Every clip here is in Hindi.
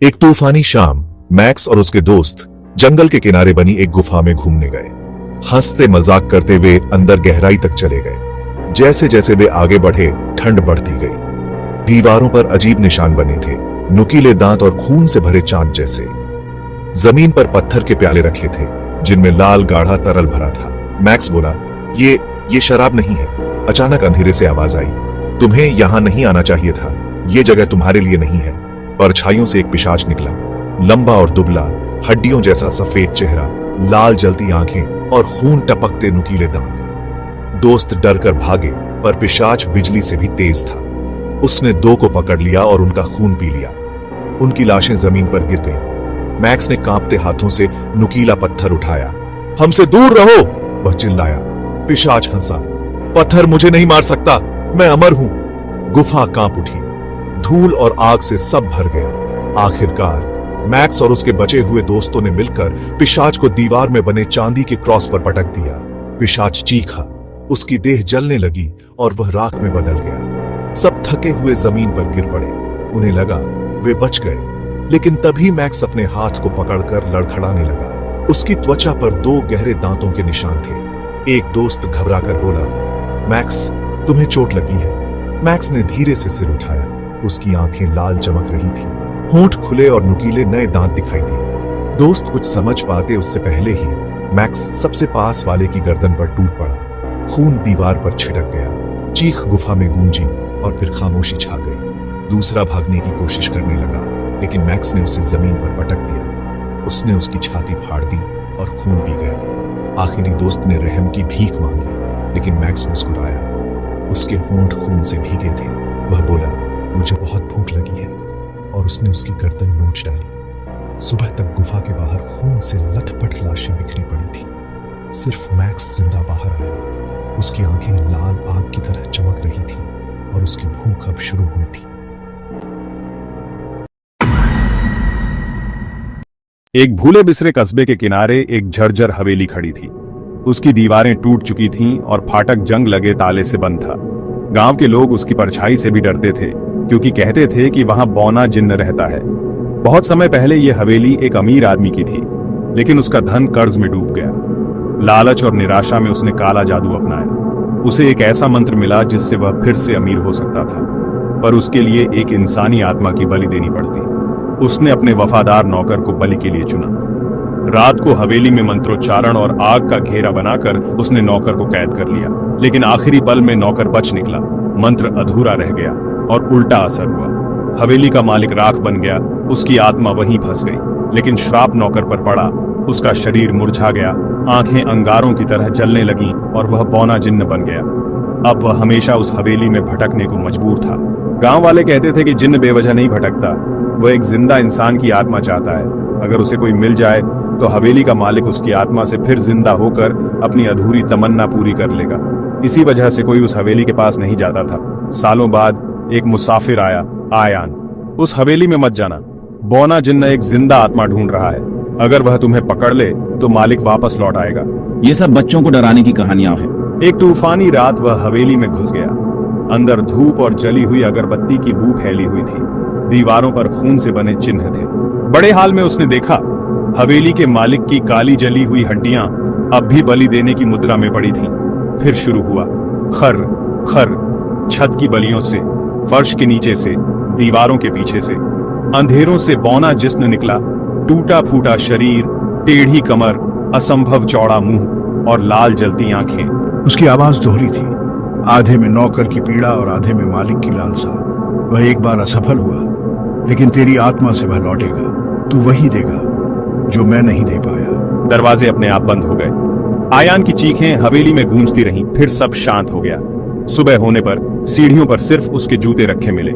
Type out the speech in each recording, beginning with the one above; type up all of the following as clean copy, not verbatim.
एक तूफानी शाम मैक्स और उसके दोस्त जंगल के किनारे बनी एक गुफा में घूमने गए। हंसते मजाक करते वे अंदर गहराई तक चले गए। जैसे जैसे वे आगे बढ़े ठंड बढ़ती गई। दीवारों पर अजीब निशान बने थे, नुकीले दांत और खून से भरे चांद जैसे। जमीन पर पत्थर के प्याले रखे थे जिनमें लाल गाढ़ा तरल भरा था। मैक्स बोला, ये शराब नहीं है। अचानक अंधेरे से आवाज आई, तुम्हें यहां नहीं आना चाहिए था, ये जगह तुम्हारे लिए नहीं है। परछाइयों से एक पिशाच निकला, लंबा और दुबला, हड्डियों जैसा सफेद चेहरा, लाल जलती आंखें और खून टपकते नुकीले दांत। दोस्त डर कर भागे, पर पिशाच बिजली से भी तेज था। उसने दो को पकड़ लिया और उनका खून पी लिया। उनकी लाशें जमीन पर गिर गईं। मैक्स ने कांपते हाथों से नुकीला पत्थर उठाया। हमसे दूर रहो, वह चिल्लाया। पिशाच हंसा, पत्थर मुझे नहीं मार सकता, मैं अमर हूं। गुफा कांप उठी, धूल और आग से सब भर गया। आखिरकार मैक्स और उसके बचे हुए दोस्तों ने मिलकर पिशाच को दीवार में बने चांदी के क्रॉस पर पटक दिया। पिशाच चीखा, उसकी देह जलने लगी और वह राख में बदल गया। सब थके हुए जमीन पर गिर पड़े। उन्हें लगा वे बच गए, लेकिन तभी मैक्स अपने हाथ को पकड़कर लड़खड़ाने लगा। उसकी त्वचा पर दो गहरे दांतों के निशान थे। एक दोस्त घबराकर बोला, मैक्स तुम्हें चोट लगी है। मैक्स ने धीरे से सिर उठाया। उसकी आंखें लाल चमक रही थी, होंठ खुले और नुकीले नए दांत दिखाई दिए। दोस्त कुछ समझ पाते उससे पहले ही मैक्स सबसे पास वाले की गर्दन पर टूट पड़ा। खून दीवार पर छिटक गया। चीख गुफा में गूंजी और फिर खामोशी छा गई। दूसरा भागने की कोशिश करने लगा, लेकिन मैक्स ने उसे जमीन पर पटक दिया। उसने उसकी छाती फाड़ दी और खून पी गया। आखिरी दोस्त ने रहम की भीख मांगी, लेकिन मैक्स मुस्कुराया। उसके होंठ खून से भीगे थे। वह बोला, मुझे बहुत भूख लगी है, और उसने उसकी गर्दन नोच डाली। सुबह तक गुफा के बाहर खून से लथपथ लाशें बिखरी पड़ी थी। सिर्फ मैक्स जिंदा बाहर आया। उसकी आंखें लाल आग की तरह चमक रही थी और उसकी भूख अब शुरू हुई थी। एक भूले बिसरे कस्बे के किनारे एक झरझर हवेली खड़ी थी। उसकी दीवारें टूट चुकी थीं और फाटक जंग लगे ताले से बंद था। गांव के लोग उसकी परछाई से भी डरते थे, क्योंकि कहते थे कि वहां बौना जिन्न रहता है। बहुत समय पहले यह हवेली एक अमीर आदमी की थी, लेकिन उसका धन कर्ज में डूब गया। लालच और निराशा में उसने काला जादू अपनाया। उसे एक ऐसा मंत्र मिला जिससे वह फिर से अमीर हो सकता था, पर उसके लिए एक इंसानी आत्मा की बलि देनी पड़ती। उसने अपने वफादार नौकर को बलि के लिए चुना। रात को हवेली में मंत्रोच्चारण और आग का घेरा बनाकर उसने नौकर को कैद कर लिया, लेकिन आखिरी पल में नौकर बच निकला। मंत्र अधूरा रह गया और उल्टा असर हुआ। हवेली का मालिक राख बन गया, उसकी आत्मा वहीं फंस गई। लेकिन श्राप नौकर पर पड़ा। उसका शरीर मुरझा गया, आंखें अंगारों की तरह जलने लगीं और वह बौना जिन्न बन गया। अब वह हमेशा उस हवेली में भटकने को मजबूर था। गांव वाले कहते थे कि जिन्न बेवजह नहीं भटकता, वह एक जिंदा इंसान की आत्मा चाहता है। अगर उसे कोई मिल जाए तो हवेली का मालिक उसकी आत्मा से फिर जिंदा होकर अपनी अधूरी तमन्ना पूरी कर लेगा। इसी वजह से कोई उस हवेली के पास नहीं जाता था। सालों बाद एक मुसाफिर आया, आयान। उस हवेली में मत जाना, बौना जिन्न एक जिंदा आत्मा ढूंढ रहा है। अगर वह तुम्हें पकड़ ले तो मालिक वापस लौट आएगा। ये सब बच्चों को डराने की कहानियां हैं। एक तूफानी रात वह हवेली में घुस गया। अंदर धूप और जली हुई अगरबत्ती की बू फैली हुई थी। दीवारों पर खून से बने चिन्ह थे। बड़े हाल में उसने देखा, हवेली के मालिक की काली जली हुई हड्डियां अब भी बलि देने की मुद्रा में पड़ी थीं। फिर शुरू हुआ, खर खर, छत की बलियों से, फर्श के नीचे से, दीवारों के पीछे से। अंधेरों से बौना जिस्म निकला, टूटा फूटा शरीर, टेढ़ी कमर, असंभव चौड़ा मुंह और लाल जलती आंखें। उसकी आवाज दोहरी थी, आधे में नौकर की पीड़ा और आधे में मालिक की लालसा। वह एक बार असफल हुआ, लेकिन तेरी आत्मा से वह लौटेगा। तू वही देगा जो मैं नहीं दे पाया। दरवाजे अपने आप बंद हो गए। आयान की चीखें हवेली में गूंजती रहीं। फिर सब शांत हो गया। सुबह होने पर सीढ़ियों पर सिर्फ उसके जूते रखे मिले,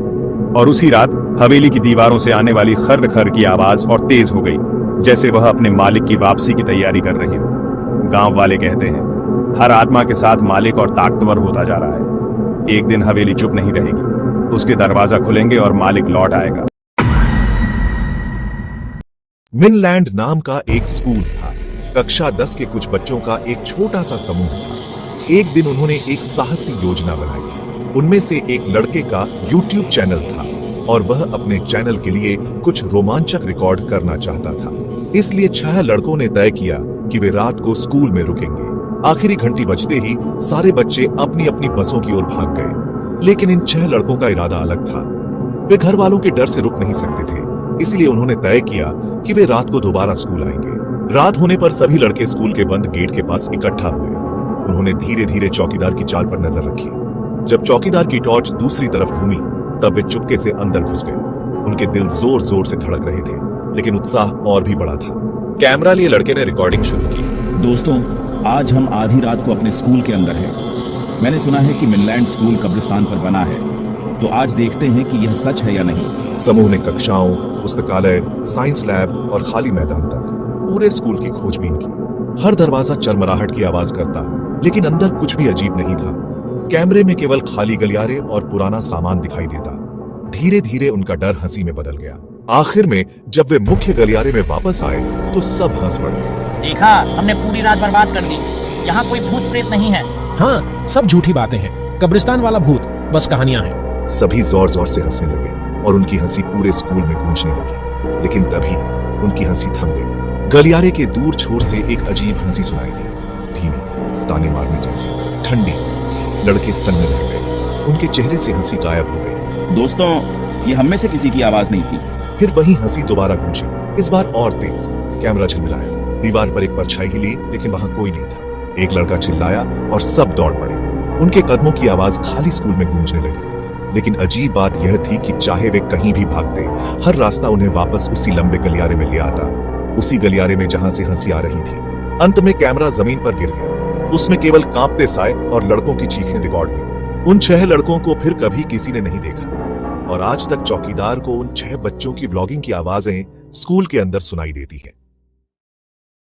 और उसी रात हवेली की दीवारों से आने वाली खर खर की आवाज और तेज हो गई, जैसे वह अपने मालिक की वापसी की तैयारी कर रही हो। गांव वाले कहते हैं, हर आत्मा के साथ मालिक और ताकतवर होता जा रहा है। एक दिन हवेली चुप नहीं रहेगी, उसके दरवाजा खुलेंगे और मालिक लौट आएगा। मिनलैंड नाम का एक स्कूल था। कक्षा 10 के कुछ बच्चों का एक छोटा सा समूह था। एक दिन उन्होंने एक साहसी योजना बनाई। उनमें से एक लड़के का YouTube चैनल था। और वह अपने चैनल के लिए कुछ रोमांचक रिकॉर्ड करना चाहता था। इसलिए 6 लड़कों ने तय किया कि वे रात को स्कूल में रुकेंगे। आखिरी घंटी बजते ही सारे बच्चे अपनी अपनी बसों की ओर भाग गए, लेकिन इन 6 लड़कों का इरादा अलग था। वे घर वालों के डर से रुक नहीं सकते थे, इसलिए उन्होंने तय किया कि वे रात को दोबारा स्कूल आएंगे। रात होने पर सभी लड़के स्कूल के बंद गेट के पास इकट्ठा हुए। उन्होंने धीरे धीरे चौकीदार की चाल पर नजर रखी। जब चौकीदार की टॉर्च दूसरी तरफ घूमी, तब वे चुपके से अंदर घुस गए। उनके दिल जोर जोर से धड़क रहे थे, लेकिन उत्साह और भी बड़ा था। कैमरा लिए लड़के ने रिकॉर्डिंग शुरू की। दोस्तों, आज हम आधी रात को अपने स्कूल के अंदर हैं। मैंने सुना है कि मिनलैंड स्कूल कब्रिस्तान पर बना है, तो आज देखते हैं कि यह सच है या नहीं। समूह ने कक्षाओं, पुस्तकालय, साइंस लैब और खाली मैदान तक पूरे स्कूल की खोजबीन की। हर दरवाजा चरमराहट की आवाज करता, लेकिन अंदर कुछ भी अजीब नहीं था। कैमरे में केवल खाली गलियारे और पुराना सामान दिखाई देता। धीरे धीरे उनका डर हंसी में बदल गया। आखिर में जब वे मुख्य गलियारे में वापस आए तो सब हंस पड़े। देखा, हमने पूरी रात बर्बाद कर दी। यहाँ कोई भूत प्रेत नहीं है। हाँ, सब झूठी बातें हैं। कब्रिस्तान वाला भूत बस कहानियां हैं। सभी जोर जोर से हंसने लगे और उनकी हंसी पूरे स्कूल में गूंजने लगी। लेकिन तभी उनकी हंसी थम गई। गलियारे के दूर छोर से एक अजीब हंसी सुनाई दी, धीमी, ताने मारने जैसी, ठंडी। लड़के सन्ने रह गए, उनके चेहरे से हंसी गायब हो गई। दोस्तों, ये हम में से किसी की आवाज नहीं थी। फिर वही हंसी दोबारा गूंजी, इस बार और तेज। कैमरा झिलमिलाया, दीवार पर एक परछाई हिली, लेकिन वहां कोई नहीं था। एक लड़का चिल्लाया और सब दौड़ पड़े। उनके कदमों की आवाज खाली स्कूल में गूंजने लगी। लेकिन अजीब बात यह थी कि चाहे वे कहीं भी भागते, हर रास्ता उन्हें वापस उसी लंबे गलियारे में ले आता, उसी गलियारे में जहां से हंसी आ रही थी। अंत में कैमरा जमीन पर गिर गया। उसमें केवल कांपते साए और लड़कों की चीखें रिकॉर्ड हुई। उन 6 लड़कों को फिर कभी किसी ने नहीं देखा, और आज तक चौकीदार को उन 6 बच्चों की व्लॉगिंग की आवाजें स्कूल के अंदर सुनाई देती हैं।